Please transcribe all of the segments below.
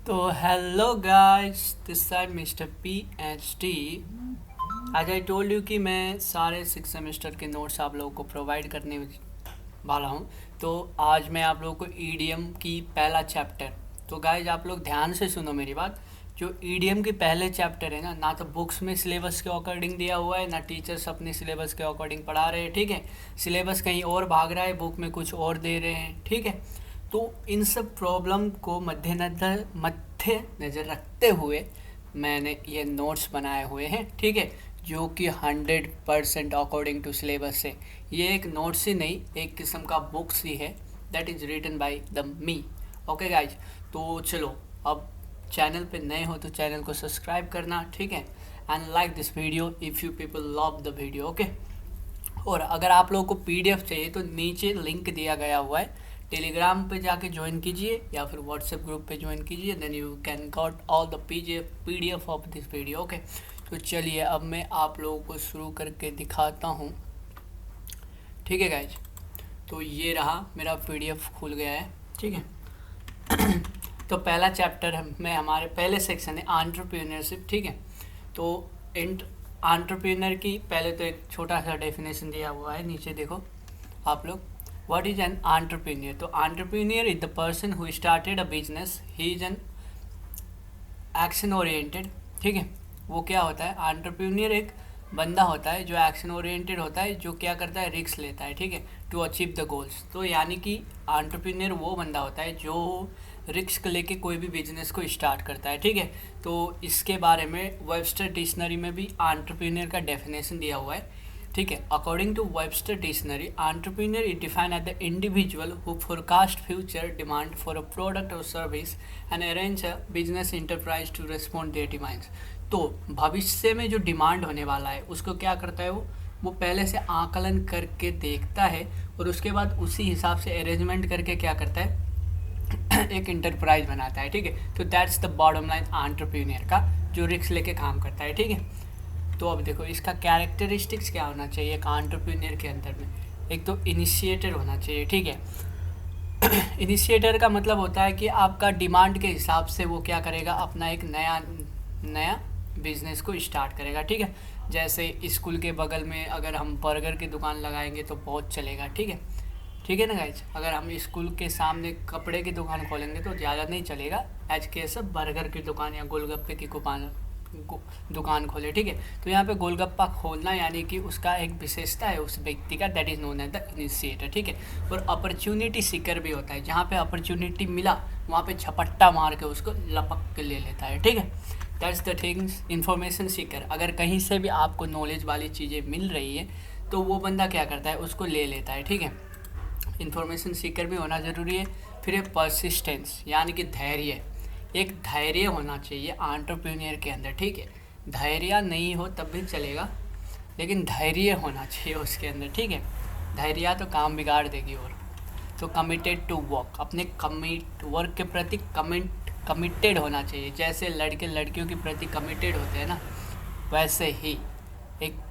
तो hello guys, this side mister P H D. आज I told you कि मैं सारे 6 सेमेस्टर के नोट्स आप लोगों को प्रोवाइड करने वाला हूँ। तो आज मैं आप लोगों को ईडीएम की पहला चैप्टर, तो गाइस आप लोग ध्यान से सुनो मेरी बात। जो ईडीएम के पहले चैप्टर है ना तो बुक्स में सिलेबस के अकॉर्डिंग दिया हुआ है, ना टीचर्स अपने सिलेबस के अकॉर्डिंग पढ़ा रहे हैं। ठीक है, सिलेबस कहीं और भाग रहा है, बुक में कुछ और दे रहे हैं। ठीक है, तो इन सब प्रॉब्लम को मद्दे नज़र रखते हुए मैंने ये नोट्स बनाए हुए हैं। ठीक है, जो कि 100% अकॉर्डिंग टू सिलेबस है। ये एक नोट्स ही नहीं, एक किस्म का बुक्स ही है, that is written by the me. Okay guys, तो चलो अब चैनल पे नए हो तो चैनल को सब्सक्राइब करना। ठीक है, and like this video if you people love the video. Okay, और अगर आप लोगों को पीडीएफ चाहिए तो नीचे लिंक दिया गया हुआ है, टेलीग्राम पे जाके ज्वाइन कीजिए या फिर व्हाट्सएप ग्रुप पे ज्वाइन कीजिए, then you can got all the PDF of this video. Okay, तो चलिए अब मैं आप लोगों को शुरू करके दिखाता हूँ। ठीक है गाइज, तो ये रहा मेरा पीडीएफ खुल गया है। ठीक है, तो पहला चैप्टर में हमारे पहले सेक्शन है एंटरप्रेन्योरशिप। ठीक है, तो एंटरप्रेन्योर की पहले तो एक छोटा सा डेफिनेशन दिया हुआ है, नीचे देखो आप लोग। What is an entrepreneur? तो entrepreneur is the person who started a business, he is an action oriented. ठीक है, वो क्या होता है? एंटरप्रेन्योर एक बंदा होता है जो एक्शन ओरिएंटेड होता है, जो क्या करता है, रिस्क लेता है। ठीक है, टू अचीव द गोल्स। तो यानी कि एंटरप्रेन्योर वो बंदा होता है जो रिस्क लेके कोई भी बिजनेस को स्टार्ट करता है। ठीक है, तो इसके बारे में वेबस्टर डिक्शनरी में भी एंटरप्रेन्योर का डेफिनेशन दिया हुआ है। ठीक है, according to Webster dictionary, entrepreneur is defined as the individual who forecast future demand for a product और service and arrange a business enterprise to respond their demands. तो भविष्य में जो डिमांड होने वाला है उसको क्या करता है, वो पहले से आकलन करके देखता है और उसके बाद उसी हिसाब से अरेंजमेंट करके क्या करता है, एक इंटरप्राइज बनाता है। ठीक है, तो that's the bottom line entrepreneur का, जो रिस्क लेके काम करता है। ठीक है, तो अब देखो इसका कैरेक्टरिस्टिक्स क्या होना चाहिए एक एंटरप्रेन्योर के अंदर में। एक तो इनिशिएटर होना चाहिए। ठीक है, इनिशिएटर का मतलब होता है कि आपका डिमांड के हिसाब से वो क्या करेगा, अपना एक नया नया बिजनेस को स्टार्ट करेगा। ठीक है, जैसे स्कूल के बगल में अगर हम बर्गर की दुकान लगाएंगे तो बहुत चलेगा। ठीक है, ठीक है ना गाइज। अगर हम स्कूल के सामने कपड़े की दुकान खोलेंगे तो ज़्यादा नहीं चलेगा, एज के सब बर्गर की दुकान या गोलगप्पे की दुकान खोले। ठीक है, तो यहाँ पे गोलगप्पा खोलना यानी कि उसका एक विशेषता है उस व्यक्ति का, that is known as the initiator. ठीक है, और अपॉर्चुनिटी सीकर भी होता है, जहाँ पे अपॉर्चुनिटी मिला वहाँ पे झपट्टा मार के उसको लपक के ले लेता है। ठीक है, that's the things. Information Sikar, अगर कहीं से भी आपको नॉलेज वाली चीज़ें मिल रही है तो वो बंदा क्या करता है, उसको ले लेता है। ठीक है, इंफॉर्मेशन सीकर भी होना ज़रूरी है। फिर एक परसिस्टेंस यानी कि धैर्य, एक धैर्य होना चाहिए एंटरप्रेन्योर के अंदर। ठीक है, धैर्य नहीं हो तब भी चलेगा, लेकिन धैर्य होना चाहिए उसके अंदर। ठीक है, धैर्य तो काम बिगाड़ देगी। और तो कमिटेड टू वर्क, अपने वर्क के प्रति कमिटेड होना चाहिए। जैसे लड़के लड़कियों के प्रति कमिटेड होते हैं ना, वैसे ही एक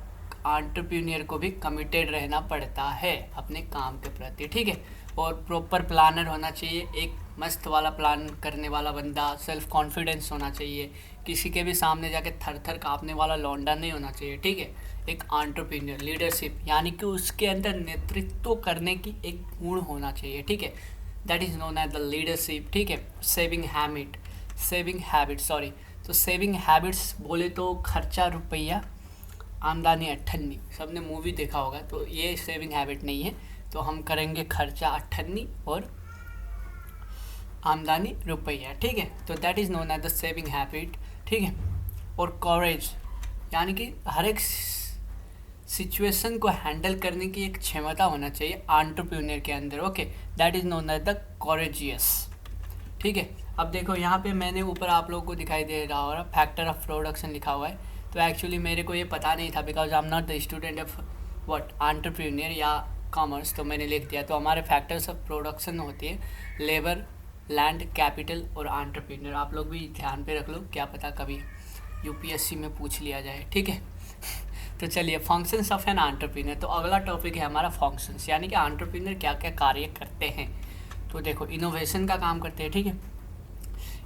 एंटरप्रेन्योर को भी कमिटेड रहना पड़ता है अपने काम के प्रति। ठीक है, और प्रॉपर प्लानर होना चाहिए, एक मस्त वाला प्लान करने वाला बंदा। सेल्फ कॉन्फिडेंस होना चाहिए, किसी के भी सामने जाके थर थर काँपने वाला लौंडा नहीं होना चाहिए। ठीक है, एक एंटरप्रेन्योर लीडरशिप यानी कि उसके अंदर नेतृत्व करने की एक गुण होना चाहिए। ठीक है, that is known as the leadership. ठीक है, सेविंग हैबिट सॉरी, तो सेविंग हैबिट्स बोले तो खर्चा रुपया, आमदनी अट्ठन्नी। सबने मूवी देखा होगा, तो ये सेविंग हैबिट नहीं है। तो हम करेंगे खर्चा अट्ठन्नी और आमदनी रुपया। ठीक है, तो that is known as the saving habit. ठीक है, और कॉरेज यानी कि हर एक सिचुएशन को हैंडल करने की एक क्षमता होना चाहिए एंटरप्रेन्योर के अंदर। Okay, that is known as the courageous. ठीक है, अब देखो यहाँ पे मैंने ऊपर आप लोगों को दिखाई दे रहा होगा फैक्टर ऑफ प्रोडक्शन लिखा हुआ है। तो एक्चुअली मेरे को ये पता नहीं था, because I am not the student of what entrepreneur या कॉमर्स, तो मैंने लिख दिया। तो हमारे फैक्टर्स ऑफ प्रोडक्शन होती है लेबर, लैंड, कैपिटल और एंटरप्रेन्योर। आप लोग भी ध्यान पे रख लो, क्या पता कभी यूपीएससी में पूछ लिया जाए। ठीक है, तो चलिए फंक्शंस ऑफ एन एंटरप्रेन्योर। तो अगला टॉपिक है हमारा फंक्शंस, यानी कि एंटरप्रेन्योर क्या क्या कार्य करते हैं। तो देखो इनोवेशन का काम करते हैं। ठीक है,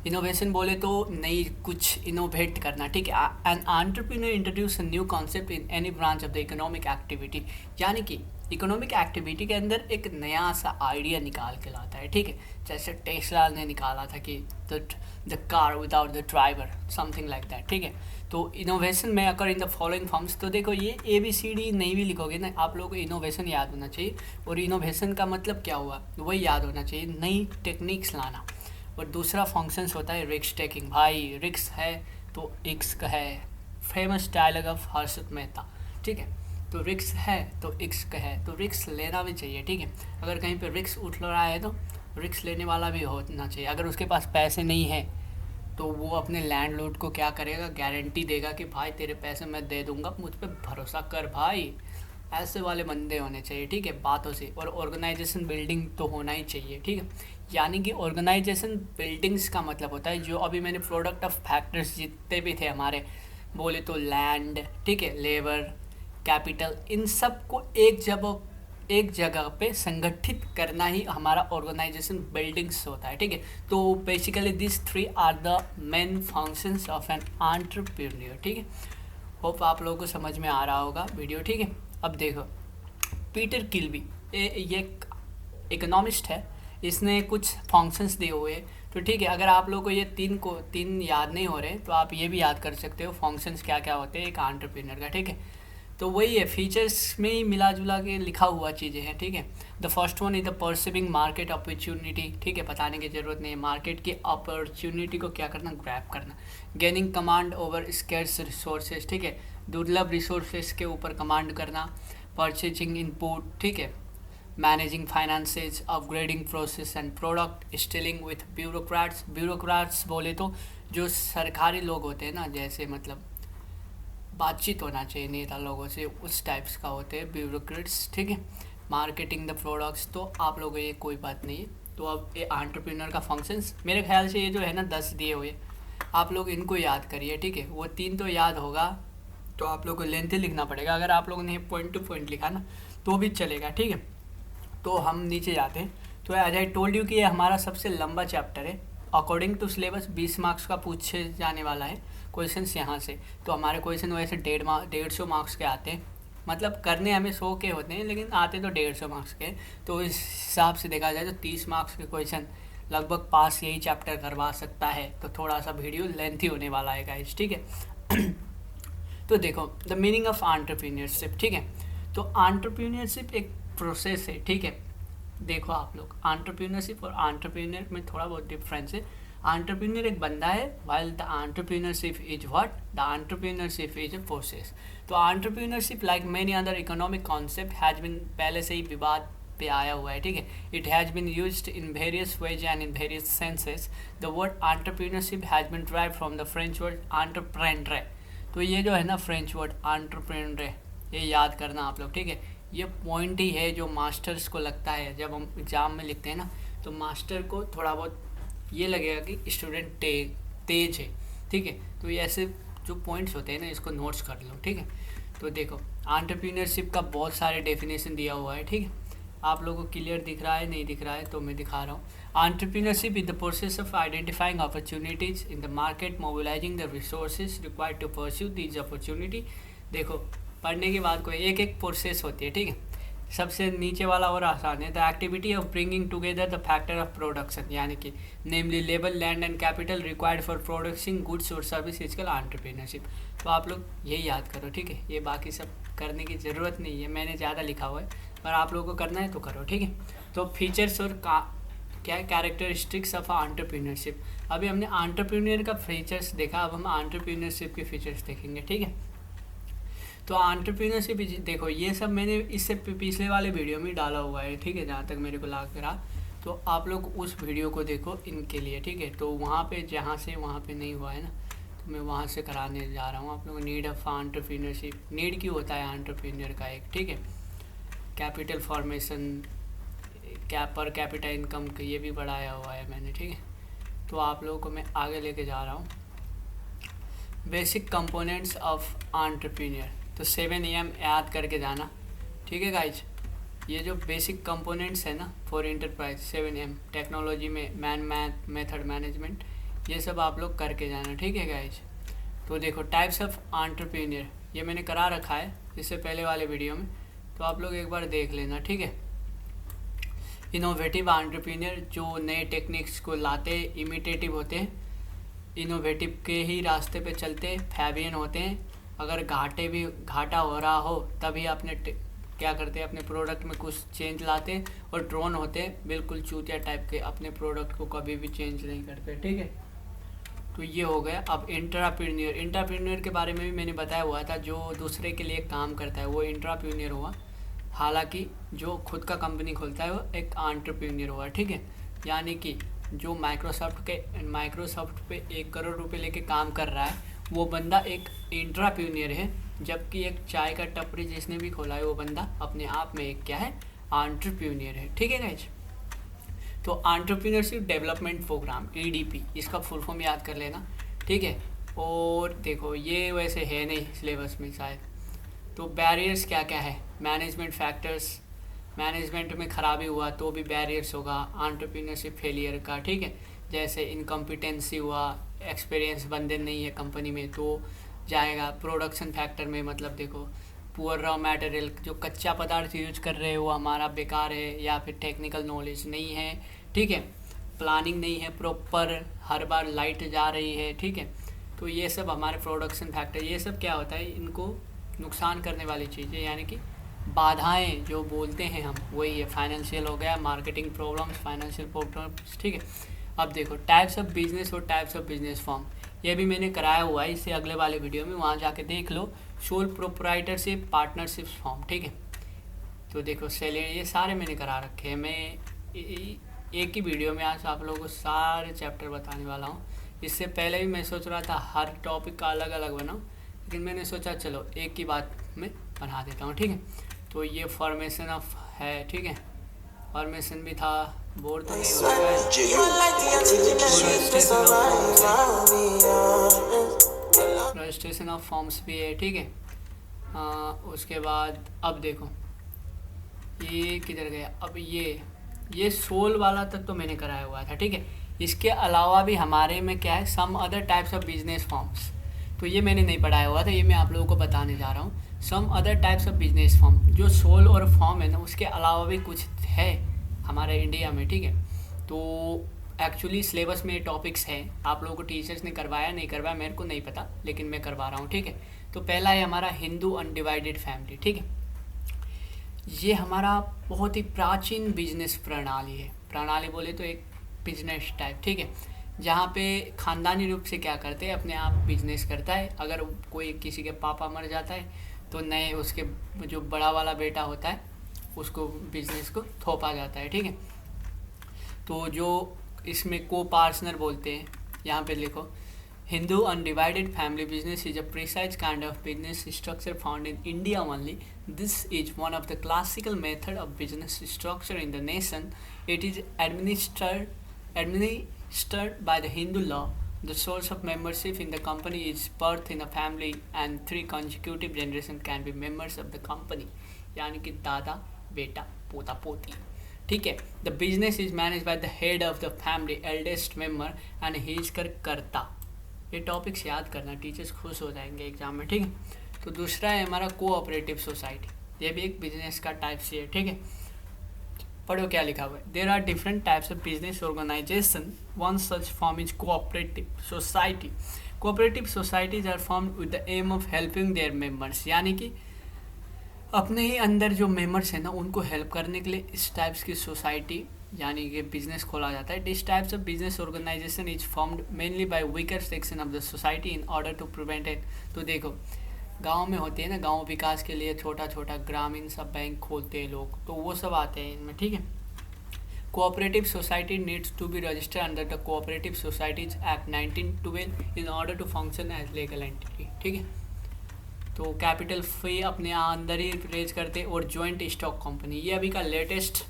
इनोवेशन बोले तो नई कुछ इनोवेट करना, ठीक है। An entrepreneur introduce a new concept in any branch of the economic activity, यानी कि इकोनॉमिक एक्टिविटी के अंदर एक नया सा आइडिया निकाल के लाता है, ठीक है। जैसे टेस्ला ने निकाला था कि the car without the driver, something like that, ठीक है। तो इनोवेशन में अगर इन द फॉलोइंग फॉर्म्स, तो देखो ये ABCD नहीं भी लिखोगे ना, आप लोगों को इनोवेशन याद होना चाहिए। और इनोवेशन का मतलब क्या हुआ वही याद होना चाहिए, नई टेक्निक्स लाना। और दूसरा फंक्शंस होता है रिस्क टेकिंग। भाई रिस्क है तो इक्स है, famous dialogue of Harshad Mehta, ठीक है। तो रिस्क है तो इक्स है, तो रिस्क लेना भी चाहिए, ठीक है। अगर कहीं पे रिस्क उठ रहा है तो रिस्क लेने वाला भी होना चाहिए। अगर उसके पास पैसे नहीं है तो वो अपने लैंडलॉर्ड को क्या करेगा, गारंटी देगा कि भाई तेरे पैसे मैं दे दूंगा, मुझ पर भरोसा कर भाई। ऐसे वाले बंदे होने चाहिए, ठीक है, बातों से। और ऑर्गेनाइजेशन बिल्डिंग तो होना ही चाहिए, ठीक है। यानी कि ऑर्गेनाइजेशन बिल्डिंग्स का मतलब होता है जो अभी मैंने प्रोडक्ट ऑफ फैक्टर्स जितने भी थे हमारे, बोले तो लैंड, ठीक है, लेबर, कैपिटल, इन सब को एक जगह पे संगठित करना ही हमारा ऑर्गेनाइजेशन बिल्डिंग्स होता है, ठीक है। तो basically this three are the main functions of an entrepreneur, ठीक है। होप आप लोगों को समझ में आ रहा होगा वीडियो, ठीक है। अब देखो पीटर किल्बी, ये इकोनॉमिस्ट है, इसने कुछ फंक्शंस दिए हुए हैं, तो ठीक है। अगर आप लोगों को ये तीन याद नहीं हो रहे तो आप ये भी याद कर सकते हो फंक्शंस क्या क्या होते हैं एक एंटरप्रेन्योर का, ठीक है। तो वही है, फीचर्स में ही मिला जुला के लिखा हुआ चीज़ें हैं, ठीक है। The first one is the perceiving market opportunity, ठीक है, बताने की ज़रूरत नहीं है। मार्केट की अपॉर्चुनिटी को क्या करना, ग्रैब करना। Gaining command over scarce resources, ठीक है, दुर्लभ रिसोर्सेज के ऊपर कमांड करना। परचेजिंग इनपुट, ठीक है, managing finances, upgrading process and product, stealing with bureaucrats बोले तो जो सरकारी लोग होते हैं ना, जैसे मतलब बातचीत होना चाहिए नेता लोगों से, उस टाइप्स का होते हैं ब्यूरोक्रेट्स, ठीक है। मार्केटिंग द प्रोडक्ट्स, तो आप लोगों को ये कोई बात नहीं है। तो अब ये एंटरप्रेन्योर का फंक्शंस मेरे ख्याल से ये जो है ना 10 दिए हुए, आप लोग इनको याद करिए, ठीक है। वो 3 तो याद होगा, तो आप लोग को लेंथी लिखना पड़ेगा। अगर आप लोगों ने पॉइंट टू पॉइंट लिखा ना तो भी चलेगा, ठीक है। तो हम नीचे जाते हैं। तो एज आई टोल्ड यू कि ये हमारा सबसे लंबा चैप्टर है। अकॉर्डिंग टू सिलेबस 20 मार्क्स का पूछे जाने वाला है क्वेश्चंस यहाँ से। तो हमारे क्वेश्चन वैसे 150 मार्क्स के आते हैं, मतलब करने हमें 100 के होते हैं लेकिन आते तो 150 मार्क्स के। तो इस हिसाब से देखा जाए तो 30 मार्क्स के क्वेश्चन लगभग पास यही चैप्टर करवा सकता है। तो थोड़ा सा वीडियो लेंथी होने वाला है गाइस, ठीक है। तो देखो द मीनिंग ऑफ एंटरप्रेन्योरशिप, ठीक है। तो एंटरप्रेन्योरशिप एक प्रोसेस है, ठीक है। देखो आप लोग एंटरप्रेन्योरशिप और एंटरप्रेन्योर में थोड़ा बहुत डिफरेंस है। एंटरप्रेन्योर एक बंदा है, while the entrepreneurship is what, the entrepreneurship is a process. तो entrepreneurship like many other economic concept has been, पहले से ही विवाद पे आया हुआ है, ठीक है। It has been used in various ways and in various senses. The word entrepreneurship has been drive from the French word entrepreneur. तो ये जो है ना फ्रेंच वर्ड एंटरप्रेन्योर, ये याद करना आप लोग, ठीक है। ये पॉइंट ही है जो मास्टर्स को लगता है, जब हम एग्ज़ाम में लिखते हैं ना तो मास्टर को थोड़ा बहुत ये लगेगा कि स्टूडेंट तेज है, ठीक है। तो ये ऐसे जो पॉइंट्स होते हैं ना इसको नोट्स कर लो, ठीक है। तो देखो एंटरप्रेन्योरशिप का बहुत सारे डेफिनेशन दिया हुआ है, ठीक है। आप लोगों को क्लियर दिख रहा है, नहीं दिख रहा है तो मैं दिखा रहा हूँ। Entrepreneurship is the process of identifying opportunities in the market, mobilising the resources required to pursue these opportunity. देखो पढ़ने के बाद कोई एक एक प्रोसेस होती है, ठीक है। सबसे नीचे वाला और आसान है, the activity of bringing together the factor of production, यानी कि namely labour, land and capital required for production goods और सर्विस इज कॉल्ड एंटरप्रेन्योरशिप। तो आप लोग यही याद करो, ठीक है। ये बाकी सब करने की ज़रूरत नहीं है, मैंने ज़्यादा लिखा हुआ है, पर आप लोगों को करना है तो करो, ठीक है। तो फीचर्स और क्या कैरेक्टरिस्टिक्स ऑफ एंटरप्रेन्योरशिप। अभी हमने एंटरप्रेन्योर का फीचर्स देखा, अब हम एंटरप्रेन्योरशिप के फीचर्स देखेंगे, ठीक है। तो एंटरप्रेन्योरशिप देखो ये सब मैंने इससे पिछले वाले वीडियो में डाला हुआ है, ठीक है, जहाँ तक मेरे को लग रहा। तो आप लोग उस वीडियो को देखो इनके लिए, ठीक है। तो वहाँ पे जहाँ से वहाँ पे नहीं हुआ है ना, तो मैं वहाँ से कराने जा रहा हूँ आप लोगों को। नीड ऑफ एंटरप्रेन्योरशिप, नीड क्यों होता है एंटरप्रेन्योर का एक, ठीक है। Capital formation, per capita income ये भी बढ़ाया हुआ है मैंने, ठीक है। तो आप लोगों को मैं आगे लेके जा रहा हूँ। बेसिक कंपोनेंट्स ऑफ एंटरप्रेन्योर, तो 7 AM याद करके जाना, ठीक है गाइज। ये जो बेसिक कंपोनेंट्स है ना फॉर एंटरप्राइज 7M, टेक्नोलॉजी में मैथड मैनेजमेंट, ये सब आप लोग करके जाना, ठीक है गाइज। तो देखो टाइप्स ऑफ एंटरप्रेन्योर ये मैंने करा रखा है इससे पहले वाले वीडियो में, तो आप लोग एक बार देख लेना, ठीक है। इनोवेटिव एंटरप्रेन्योर जो नए टेक्निक्स को लाते, इमिटेटिव होते हैं, इनोवेटिव के ही रास्ते पे चलते, फैबियन होते हैं, अगर घाटा हो रहा हो तभी अपने क्या करते हैं, अपने प्रोडक्ट में कुछ चेंज लाते। और ड्रोन होते हैं बिल्कुल चूतिया टाइप के, अपने प्रोडक्ट को कभी भी चेंज नहीं करते, ठीक है। तो ये हो गया। अब इंट्राप्रेन्योर के बारे में भी मैंने बताया हुआ था, जो दूसरे के लिए काम करता है वो इंट्राप्रेन्योर हुआ। हालांकि जो खुद का कंपनी खोलता है वो एक एंटरप्रेन्योर हुआ, ठीक है। यानी कि जो माइक्रोसॉफ्ट पे 1 करोड़ रुपए लेके काम कर रहा है वो बंदा एक इंट्राप्रेन्योर है, जबकि एक चाय का टपरी जिसने भी खोला है वो बंदा अपने आप में एक क्या है, एंटरप्रेन्योर है, ठीक है गाइज। तो एंटरप्रेन्योरशिप डेवलपमेंट प्रोग्राम EDP, इसका फुल फॉर्म याद कर लेना, ठीक है। और देखो ये वैसे है नहीं सिलेबस में शायद। तो बैरियर्स क्या क्या है, मैनेजमेंट फैक्टर्स, मैनेजमेंट में खराबी हुआ तो भी बैरियर्स होगा एंटरप्रेन्योरशिप फेलियर का, ठीक है। जैसे इनकम्पिटेंसी हुआ, एक्सपीरियंस बंदे नहीं है कंपनी में तो जाएगा। प्रोडक्शन फैक्टर में मतलब देखो पुअर रॉ मटेरियल, जो कच्चा पदार्थ यूज कर रहे हो हमारा बेकार है, या फिर टेक्निकल नॉलेज नहीं है, ठीक है। प्लानिंग नहीं है प्रॉपर, हर बार लाइट जा रही है, ठीक है। तो ये सब हमारे प्रोडक्शन फैक्टर, ये सब क्या होता है, इनको नुकसान करने वाली चीज़ें, यानी कि बाधाएं जो बोलते हैं हम, वही है। फाइनेंशियल हो गया, मार्केटिंग प्रॉब्लम्स, फाइनेंशियल प्रॉब्लम्स, ठीक है। अब देखो टाइप्स ऑफ बिजनेस और टाइप्स ऑफ बिजनेस फॉर्म, ये भी मैंने कराया हुआ है इससे अगले वाले वीडियो में, वहाँ जाके देख लो। सोल प्रोप्राइटरशिप, पार्टनरशिप फॉर्म, ठीक है। तो देखो ये सारे मैंने करा रखे हैं। मैं एक ही वीडियो में आज आप लोगों को सारे चैप्टर बताने वाला हूँ। इससे पहले भी मैं सोच रहा था हर टॉपिक का अलग अलग बनाऊँ, लेकिन मैंने सोचा चलो एक ही बात में बना देता हूँ, ठीक है। तो ये फॉर्मेशन ऑफ है, ठीक है। फॉर्मेशन भी था, बोर तो नहीं होगा। रजिस्ट्रेशन ऑफ फॉर्म्स भी है, ठीक है। उसके बाद अब देखो ये किधर गया, अब ये सोल वाला तक तो मैंने कराया हुआ था, ठीक है। इसके अलावा भी हमारे में क्या है, some other types of business forms, तो ये मैंने नहीं पढ़ाया हुआ था, ये मैं आप लोगों को बताने जा रहा हूँ। Some other types of business form, जो सोल और फॉर्म है ना, उसके अलावा भी कुछ है हमारे इंडिया में, ठीक है। तो एक्चुअली सिलेबस में टॉपिक्स हैं, आप लोगों को टीचर्स ने करवाया नहीं करवाया मेरे को नहीं पता, लेकिन मैं करवा रहा हूँ, ठीक है। तो पहला है हमारा हिंदू अनडिवाइडेड फैमिली, ठीक है। ये हमारा बहुत ही प्राचीन बिजनेस प्रणाली है। प्रणाली बोले तो एक बिजनेस टाइप, ठीक है, जहाँ पे ख़ानदानी रूप से क्या करते हैं, अपने आप बिजनेस करता है। अगर कोई किसी के पापा मर जाता है तो नए उसके जो बड़ा वाला बेटा होता है उसको बिजनेस को थोपा जाता है, ठीक है। तो जो इसमें को पार्टनर बोलते हैं, यहाँ पे लिखो, Hindu undivided family business is a precise kind of business structure found in India only. This is one of the classical method of business structure in the nation. It is administered by the Hindu law. The source of membership in the company is birth in a family and 3 consecutive generations can be members of the company. यानी कि दादा बेटा पोता पोती, ठीक है. The business is managed by the head of the family, eldest member and he is कर्ता. ये टॉपिक्स याद करना, टीचर्स खुश हो जाएंगे एग्जाम में, ठीक है. तो दूसरा है हमारा कोऑपरेटिव सोसाइटी, ये भी एक बिजनेस का टाइप से है, ठीक है. पढ़ो क्या लिखा हुआ है. There are different types of business organisation. One such form is cooperative society. Cooperative societies are form with the aim of helping their members, यानी कि अपने ही अंदर जो मेंबर्स हैं ना उनको हेल्प करने के लिए इस टाइप्स की सोसाइटी यानी कि बिजनेस खोला जाता है. This types of business organisation is formed mainly by weaker section of the society in order to prevent it. तो देखो गांव में होते हैं ना, गांव विकास के लिए छोटा छोटा ग्रामीण सब बैंक खोलते हैं लोग, तो वो सब आते हैं इनमें, ठीक है. Cooperative society needs to be registered under the cooperative societies act 1912 in order to function as legal entity, ठीक है. तो कैपिटल फी अपने अंदर ही रेज करते, और जॉइंट स्टॉक कंपनी, ये अभी का लेटेस्ट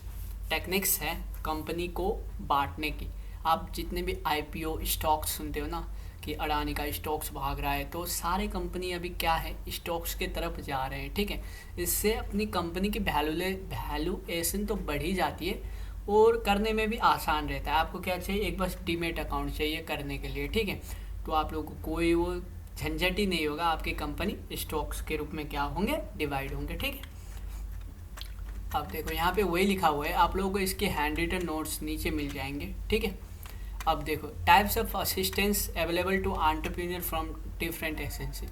टेक्निक्स है कंपनी को बांटने की. आप जितने भी IPO स्टॉक्स सुनते हो ना कि अडानी का स्टॉक्स भाग रहा है, तो सारे कंपनी अभी क्या है स्टॉक्स के तरफ जा रहे हैं, ठीक है. इससे अपनी कंपनी की वैल्यूएशन तो बढ़ ही जाती है, और करने में भी आसान रहता है। आपको क्या चाहिए, एक बस डीमेट अकाउंट चाहिए करने के लिए, ठीक है। तो आप लोगों को कोई वो झंझट ही नहीं होगा, आपकी कंपनी स्टॉक्स के रूप में क्या होंगे, डिवाइड होंगे, ठीक है। अब देखो यहाँ पे वही लिखा हुआ है, आप लोगों को इसके हैंड रिटन नोट्स नीचे मिल जाएंगे, ठीक है। अब देखो types of assistance available to entrepreneur from different agency.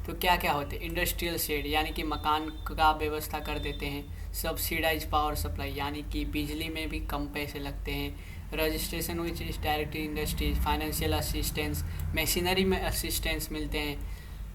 तो क्या क्या होते हैं, इंडस्ट्रियल शेड यानी कि मकान का व्यवस्था कर देते हैं, सब्सिडाइज पावर सप्लाई यानी कि बिजली में भी कम पैसे लगते हैं, registration which is direct industries, financial assistance, machinery में असिस्टेंस मिलते हैं,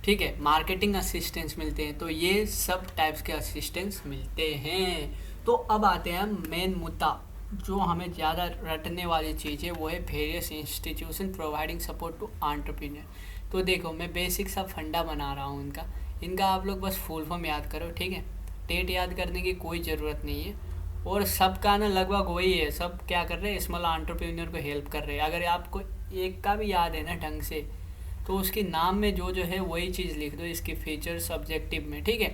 ठीक है, मार्केटिंग असिस्टेंस मिलते हैं। तो ये सब टाइप्स के असिस्टेंस मिलते हैं। तो अब आते हैं मेन मुद्दा, जो हमें ज़्यादा रटने वाली चीज़ है, वो है various institution providing support to entrepreneur. तो देखो मैं बेसिक सा फंडा बना रहा हूँ इनका आप लोग बस फुल फॉर्म याद करो, ठीक है। डेट याद करने की कोई ज़रूरत नहीं है। और सबका ना लगभग वही है, सब क्या कर रहे हैं, स्मॉल एंटरप्रेन्योर को हेल्प कर रहे हैं। अगर आपको एक का भी याद है ना ढंग से, तो उसके नाम में जो जो है वही चीज़ लिख दो इसकी फीचर्स ऑब्जेक्टिव में, ठीक है।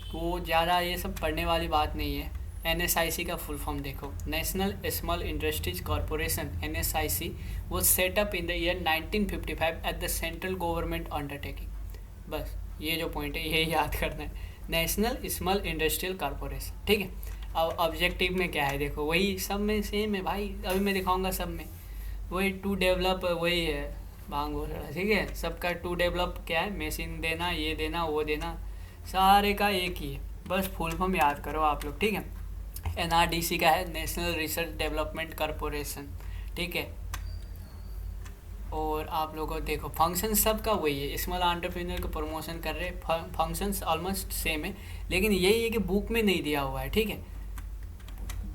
तो ज़्यादा ये सब पढ़ने वाली बात नहीं है। NSIC का फुल फॉर्म देखो, national small industries corporation, NSIC was set up in the year 1955 at the central government undertaking. बस ये जो पॉइंट है यही याद करना है, नेशनल स्मॉल इंडस्ट्रियल कॉरपोरेशन, ठीक है। अब ऑब्जेक्टिव में क्या है, देखो वही सब में सेम है भाई, अभी मैं दिखाऊंगा सब में वही टू डेवलप, वही है भांग हो रहा, ठीक है। सबका टू डेवलप क्या है, मशीन देना, ये देना, वो देना, सारे का एक ही है, बस फुल फॉर्म याद करो आप लोग, ठीक है। NRDC का है नेशनल रिसर्च डेवलपमेंट कॉरपोरेशन, ठीक है। और आप लोगों को देखो फंक्शन सबका वही है, स्मॉल एंटरप्रेन्योर को प्रमोशन कर रहे, फंक्शंस ऑलमोस्ट सेम है, लेकिन यही है कि बुक में नहीं दिया हुआ है, ठीक है।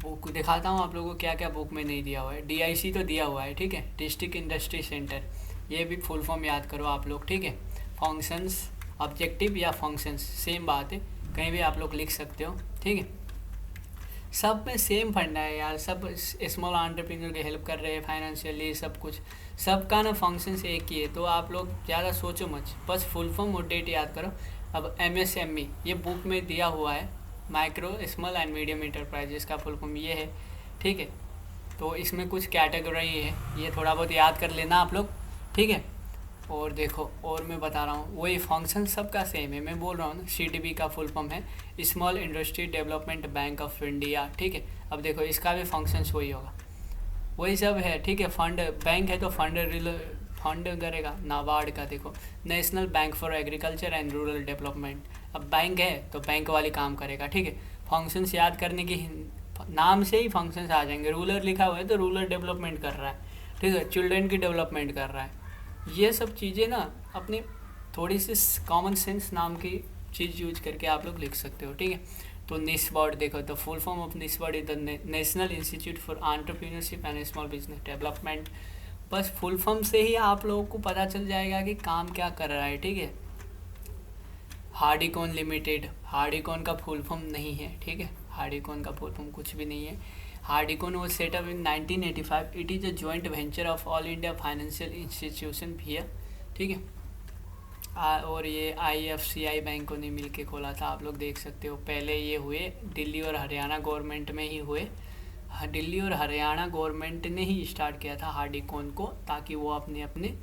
बुक दिखाता हूँ आप लोगों को क्या क्या बुक में नहीं दिया हुआ है। DIC तो दिया हुआ है, ठीक है, डिस्ट्रिक्ट इंडस्ट्री सेंटर, ये भी फुल फॉर्म याद करो आप लोग, ठीक है। फंक्शंस ऑब्जेक्टिव या फंक्शंस सेम बात है, कहीं भी आप लोग लिख सकते हो, ठीक है। सब में सेम फंडा है यार, सब स्मॉल एंटरप्रेन्योर की हेल्प कर रहे हैं फाइनेंशियली, सब कुछ सबका ना फंक्शन से एक ही है। तो आप लोग ज़्यादा सोचो मत, बस फुल फॉर्म और डेट याद करो। अब MSME ये बुक में दिया हुआ है, micro small and medium enterprises का फुल फॉर्म ये है, ठीक है। तो इसमें कुछ कैटेगरी है, ये थोड़ा बहुत याद कर लेना आप लोग, ठीक है। और देखो और मैं बता रहा हूँ वही फंक्शन सबका सेम है, मैं बोल रहा हूँ ना, CDB का फुल फॉर्म है small industry development bank of India, ठीक है। अब देखो इसका भी फंक्शंस वही होगा, वही सब है, ठीक है। फंड बैंक है तो फंड करेगा नाबार्ड का, देखो national bank for agriculture and rural development. अब बैंक है तो बैंक वाली काम करेगा, ठीक है। फंक्शंस याद करने की नाम से ही फंक्शंस आ जाएंगे, रूरल लिखा हुआ है तो रूरल डेवलपमेंट कर रहा है, ठीक है, चिल्ड्रन की डेवलपमेंट कर रहा है। ये सब चीज़ें ना अपनी थोड़ी सी कॉमन सेंस नाम की चीज़ यूज करके आप लोग लिख सकते हो, ठीक है। तो NISBOD देखो, the full form of NISBOD is the national institute for entrepreneurship and small business development. बस फुल फॉर्म से ही आप लोगों को पता चल जाएगा कि काम क्या कर रहा है, ठीक है। हार्डिकॉन लिमिटेड, हार्डिकॉन का फुल फॉर्म नहीं है, ठीक है, हार्डिकॉन का फुल फॉर्म कुछ भी नहीं है। हार्डिकॉन was set up in 1985. It is a joint venture of All India Financial Institution भी है, ठीक है। और ये IFCI बैंकों ने मिल के खोला था, आप लोग देख सकते हो। पहले ये हुए दिल्ली और हरियाणा गवर्नमेंट में ही हुए, दिल्ली और हरियाणा गवर्नमेंट ने ही स्टार्ट किया था हार्डिकॉन को, ताकि वो अपने अपने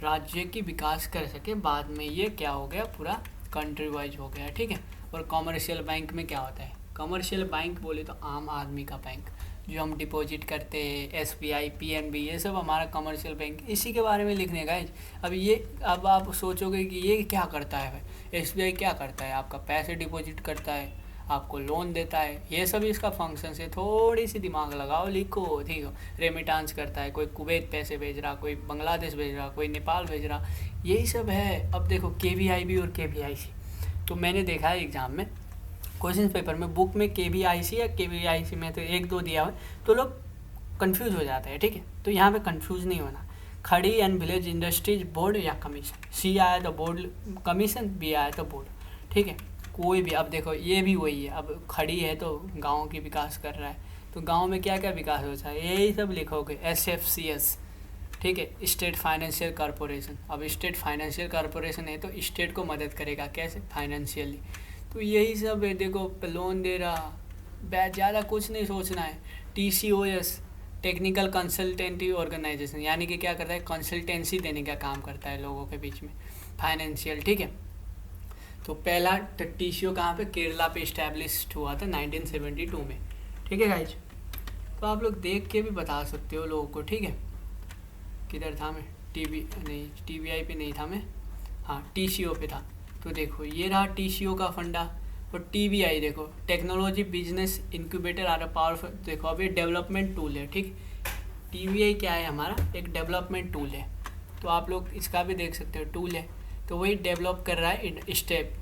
राज्य की विकास कर सके। बाद में ये क्या हो गया, पूरा कंट्री वाइज हो गया, ठीक है। और कॉमर्शियल बैंक में क्या होता है, कमर्शियल बैंक बोले तो आम आदमी का बैंक, जो हम डिपॉजिट करते हैं, SBI, PNB, ये सब हमारा कमर्शियल बैंक, इसी के बारे में लिखने का है। अब आप सोचोगे कि ये क्या करता है भाई, SBI क्या करता है, आपका पैसे डिपॉजिट करता है, आपको लोन देता है, ये सब इसका फंक्शन है। थोड़ी सी दिमाग लगाओ, लिखो, ठीक है। रेमिटांस करता है, कोई कुवैत पैसे भेज रहा, कोई बांग्लादेश भेज रहा, कोई नेपाल भेज रहा, यही सब है। अब देखो KVIB और KVIC, तो मैंने देखा है एग्ज़ाम में क्वेश्चन पेपर में, बुक में KVIC या KVIC में तो एक दो दिया हुआ है, तो लोग कंफ्यूज हो जाते हैं, ठीक है। तो यहाँ पे कंफ्यूज नहीं होना। खड़ी एंड विलेज इंडस्ट्रीज बोर्ड या कमीशन, C आया तो बोर्ड कमीशन, B आया तो बोर्ड, ठीक है, कोई भी। अब देखो ये भी वही है, अब खड़ी है तो गाँव की विकास कर रहा है, तो गाँव में क्या क्या विकास होता है, यही सब लिखोगे। SFCS, ठीक है, स्टेट फाइनेंशियल कॉरपोरेशन। अब स्टेट फाइनेंशियल कॉरपोरेशन है तो स्टेट को मदद करेगा, कैसे, फाइनेंशियली। तो यही सब है, देखो लोन दे रहा, ज़्यादा कुछ नहीं सोचना है, TCOS टेक्निकल कंसल्टेंटिव ऑर्गेनाइजेशन, यानी कि क्या करता है, कंसल्टेंसी देने का काम करता है लोगों के बीच में, फाइनेंशियल, ठीक है। तो पहला TCO कहाँ पे, केरला पे इस्टेब्लिश्ड हुआ था 1972 में, ठीक है गाइज। तो आप लोग देख के भी बता सकते हो लोगों को, ठीक है। किधर था मैं, TBI पे नहीं था मैं, हाँ TCO पे था। तो देखो ये रहा TCO का फंडा, और TBI देखो, technology business incubator are a powerful, देखो अब ये डेवलपमेंट टूल है, ठीक। TBI क्या है, हमारा एक डेवलपमेंट टूल है। तो आप लोग इसका भी देख सकते हो, टूल है, तो वही डेवलप कर रहा है step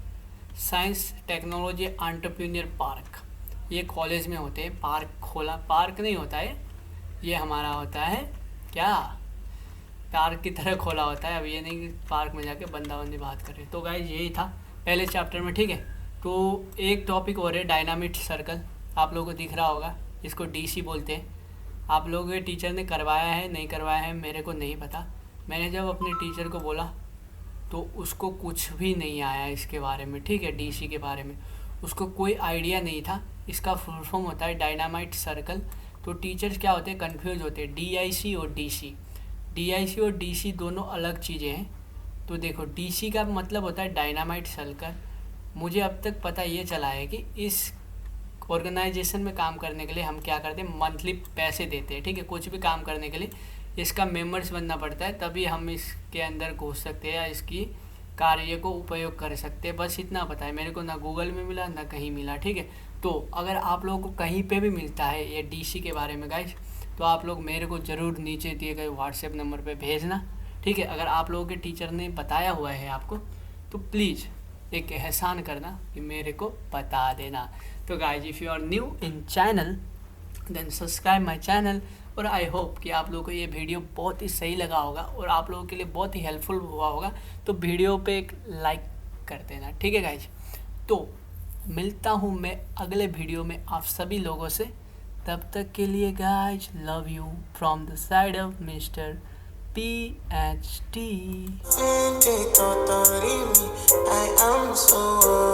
science technology entrepreneur park. ये कॉलेज में होते हैं, पार्क खोला, पार्क नहीं होता है ये, हमारा होता है क्या, पार्क की तरह खोला होता है। अब ये नहीं कि पार्क में जाके बंदा बंदी बात करे। तो गाइज यही था पहले चैप्टर में, ठीक है। तो एक टॉपिक और है डायनामिट सर्कल, आप लोगों को दिख रहा होगा, इसको DC बोलते हैं। आप लोगों के टीचर ने करवाया है नहीं करवाया है मेरे को नहीं पता, मैंने जब अपने टीचर को बोला तो उसको कुछ भी नहीं आया इसके बारे में, ठीक है। DC के बारे में उसको कोई आइडिया नहीं था। इसका फुल फॉर्म होता है डायनामाइट सर्कल। तो टीचर्स क्या होते हैं, कन्फ्यूज होते हैं, DIC और DC। DIC और DC दोनों अलग चीज़ें हैं। तो देखो DC का मतलब होता है डायनामाइट सर्कल। मुझे अब तक पता ये चला है कि इस ऑर्गेनाइजेशन में काम करने के लिए हम क्या करते हैं, मंथली पैसे देते हैं, ठीक है। कुछ भी काम करने के लिए इसका मेंबर्स बनना पड़ता है, तभी हम इसके अंदर घुस सकते हैं या इसकी कार्य को उपयोग कर सकते हैं। बस इतना पता है मेरे को, ना गूगल में मिला ना कहीं मिला, ठीक है। तो अगर आप लोगों को कहीं पे भी मिलता है ये DC के बारे में गाइज, तो आप लोग मेरे को ज़रूर नीचे दिए गए व्हाट्सएप नंबर पे भेजना, ठीक है। अगर आप लोगों के टीचर ने बताया हुआ है आपको तो प्लीज़ एक एहसान करना कि मेरे को बता देना। तो guys if you are new in channel then subscribe my channel. और आई होप कि आप लोगों को ये वीडियो बहुत ही सही लगा होगा और आप लोगों के लिए बहुत ही हेल्पफुल हुआ होगा। तो वीडियो पे एक लाइक कर देना, ठीक है गाइज। तो मिलता हूँ मैं अगले वीडियो में आप सभी लोगों से, तब तक के लिए guys love you from the side of mister PhD। I am so